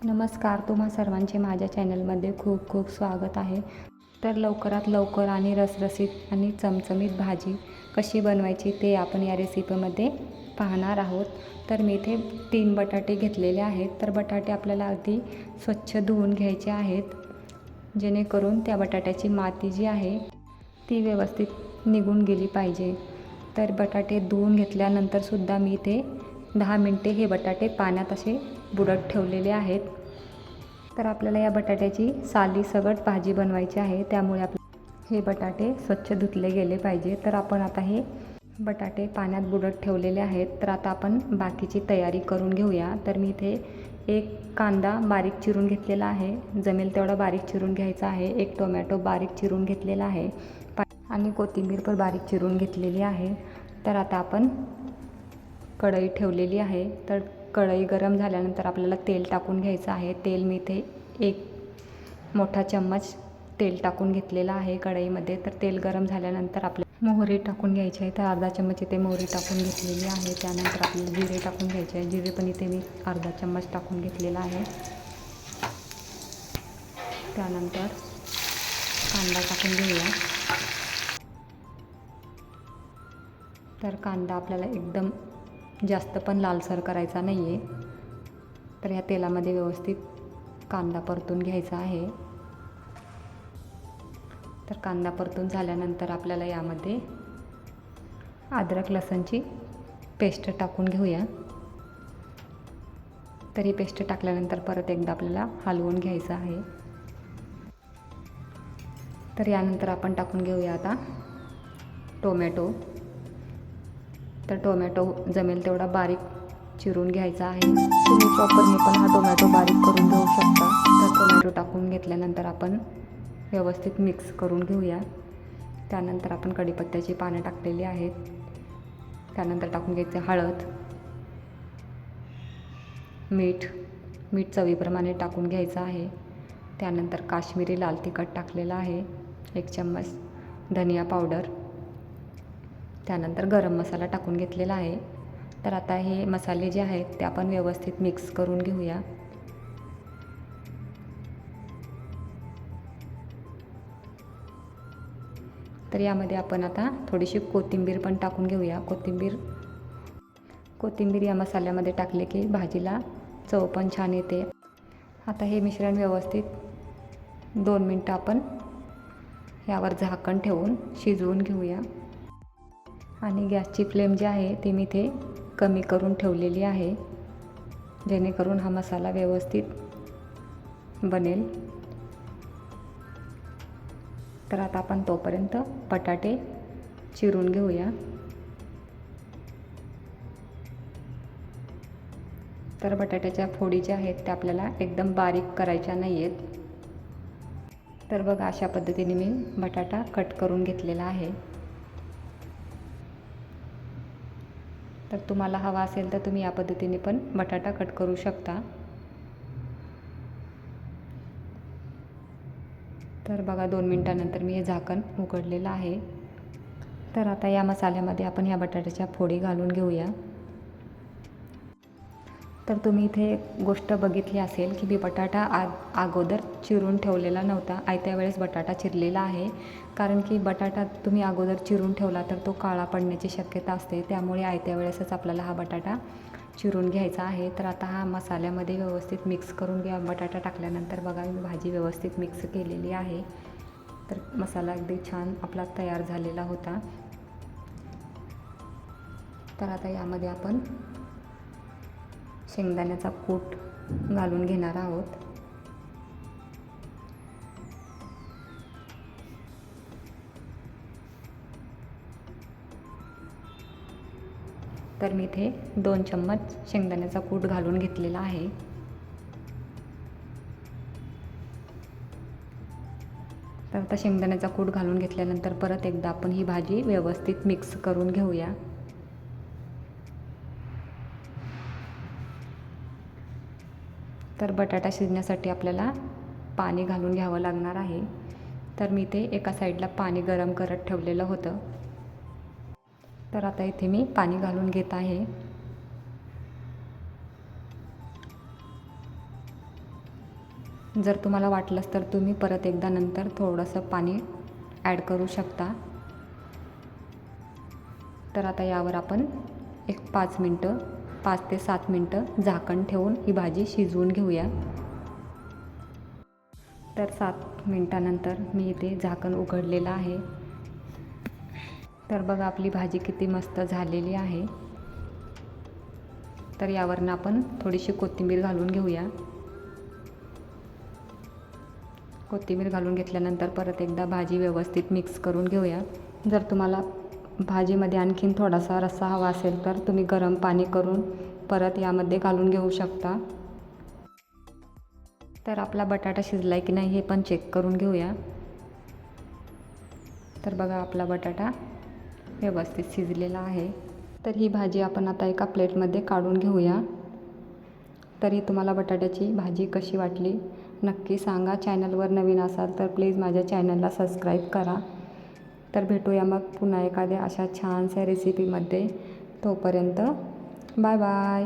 नमस्कार, तुम्हा सर्वांचे माझ्या चॅनलमध्ये खूप खूप स्वागत आहे. तर लवकरात लवकर आणि रसरशीत आणि चमचमीत भाजी कशी बनवायची ते आपण या रेसिपीमध्ये पाहणार आहोत. तर मी इथे 3 बटाटे घेतलेले आहेत. तर बटाटे आपल्याला अगदी स्वच्छ धुवून घ्यायचे आहेत, जेणेकरून त्या बटाट्याची माती जी आहे ती व्यवस्थित निघून गेली पाहिजे. तर बटाटे धुवून घेतल्यानंतरसुद्धा मी इथे 10 मिनटे हे बटाटे पाण्यात असे बुडत ठेवलेले आहेत. तर आपल्याला या बटाट्याची सालीसकट भाजी बनवायची आहे, त्यामुळे हे बटाटे स्वच्छ धुतले गेले पाहिजे. तर आपण आता हे बटाटे पाण्यात बुडत ठेवलेले आहेत. तर आता आपण बाकीची तयारी करून घेऊया. तर मी इथे एक कांदा बारीक चिरून घेतलेला आहे, जमेल तेवढा बारीक चिरून घ्यायचा आहे. एक टोमॅटो बारीक चिरून घेतलेला आहे आणि कोथिंबीर पण बारीक चिरून घेतलेली आहे. तर आता आपण कढई ठेवलेली आहे. तर कढई गरम झाल्यानंतर आपल्याला तेल टाकून घ्यायचं आहे. तेल मी इथे 1 मोठा चम्मच तेल टाकून घेतलेला आहे कढईमध्ये. तर तेल गरम झाल्यानंतर आपल्याला मोहरी टाकून घ्यायची आहे. तर अर्धा चम्मच इथे मोहरी टाकून घेतलेली आहे. त्यानंतर आपल्याला जिरे टाकून घ्यायचे आहे. जिरे पण इथे मी अर्धा चम्मच टाकून घेतलेला आहे. त्यानंतर कांदा टाकून घेऊया. तर कांदा आपल्याला एकदम जास्त पण लालसर करायचा नाही आहे. तर ह्या तेलामध्ये व्यवस्थित कांदा परतून घ्यायचा आहे. तर कांदा परतून झाल्यानंतर आपल्याला यामध्ये अद्रक लसूणची पेस्ट टाकून घेऊया. तर ही पेस्ट टाकल्यानंतर परत एकदा आपल्याला हलवून घ्यायचं आहे. तर यानंतर आपण टाकून घेऊया आता टोमॅटो. तर टोमॅटो जमेल तेवढा बारीक चिरून घ्यायचा आहे. तुम्ही चॉपरने पण हा टोमॅटो बारीक करून घेऊ शकता. तर टोमॅटो टाकून घेतल्यानंतर आपण व्यवस्थित मिक्स करून घेऊया. त्यानंतर आपण कढीपत्त्याची पानं टाकलेली आहेत. त्यानंतर टाकून घ्यायचे हळद, मीठ चवीप्रमाणे टाकून घ्यायचं आहे. त्यानंतर काश्मीरी लाल तिखट टाकलेलं आहे 1 चम्मच, धनिया पावडर, त्यानंतर गरम मसाला टाकून घेतलेला आहे. तर आता हे मसाले जे आहेत ते आपण व्यवस्थित मिक्स करून घेऊया. तर यामध्ये आपण आता थोडीशी कोथिंबीर पण टाकून घेऊया. कोथिंबीर या मसाल्यामध्ये टाकले की भाजीला चव पण छान येते. आता हे मिश्रण व्यवस्थित 2 मिनटं आपण यावर झाकण ठेवून शिजवून घेऊया. आणि गॅसची फ्लेम जी आहे ती मी इथे कमी करून ठेवलेली आहे, जेणेकरून हा मसाला व्यवस्थित बनेल. तर आता आपण तोपर्यंत बटाटे चिरून घेऊया. तर बटाट्याच्या फोडी ज्या आहेत त्या आपल्याला एकदम बारीक करायच्या नाही आहेत. तर बघा, अशा पद्धतीने मी बटाटा कट करून घेतलेला आहे. तर तुम्हाला हवा असेल तर तुम्ही या पद्धतीने पण बटाटा कट करू शकता. तर बघा, 2 मिनटानंतर मी हे झाकण उघडलेलं आहे. तर आता या मसाल्यामध्ये आपण ह्या बटाट्याच्या फोडी घालून घेऊया. तर तुम्ही इथे एक गोष्ट बघितली असेल की मी बटाटा अगोदर चिरून ठेवलेला नव्हता, आयत्या वेळेस बटाटा चिरलेला आहे. कारण की बटाटा तुम्ही अगोदर चिरून ठेवला तर तो काळा पडण्याची शक्यता असते, त्यामुळे आयत्या वेळेसच आपल्याला हा बटाटा चिरून घ्यायचा आहे. तर आता हा मसाल्यामध्ये व्यवस्थित मिक्स करून घ्या. बटाटा टाकल्यानंतर बघा, मी भाजी व्यवस्थित मिक्स केलेली आहे. तर मसाला अगदी छान आपला तयार झालेला होता. तर आता यामध्ये आपण शेंगदाण्याचा कूट घालून घेणार आहोत. तर मी इथे 2 चम्मच शेंगदाण्याचा कूट घालून घेतलेला आहे. तर आता शेंगदाण्याचा कूट घालून घेतल्यानंतर परत एकदा आपण ही भाजी व्यवस्थित मिक्स करून घेऊया. तर बटाटा शिजण्यासाठी आपल्याला पाणी घालून घ्यावं लागणार आहे. तर मी इथे एका साईडला पाणी गरम करत ठेवलेलं होतं. तर आता इथे मी पाणी घालून घेत आहे. जर तुम्हाला वाटलंच तर तुम्ही परत एकदा नंतर थोडंसं पाणी ॲड करू शकता. तर आता यावर आपण एक 5 ते 7 मिनटं झाकण ठेवून ही भाजी शिजवून घेऊया. तर 7 मिनटानंतर मी इथे झाकण उघडलेलं आहे. तर बघा आपली भाजी किती मस्त झालेली आहे. तर यावरनं आपण थोडीशी कोथिंबीर घालून घेऊया. कोथिंबीर घालून घेतल्यानंतर परत एकदा भाजी व्यवस्थित मिक्स करून घेऊया. जर तुम्हाला भाजीमध्ये आणखीन थोडासा रस्सा हवा असेल तर तुम्ही गरम पाणी करून परत यामध्ये घालून घेऊ शकता. तर आपला बटाटा शिजला आहे की नाही हे पण चेक करून घेऊया. तर बघा आपला बटाटा व्यवस्थित शिजलेला आहे. तर ही भाजी आपण आता एका प्लेटमध्ये काढून घेऊया. तरी तुम्हाला बटाट्याची भाजी कशी वाटली नक्की सांगा. चॅनलवर नवीन असाल तर प्लीज माझ्या चॅनलला सबस्क्राईब करा. तर भेटूया मग पुन्हा एखाद्या अशा छानशा रेसिपीमध्ये. तोपर्यंत बाय बाय.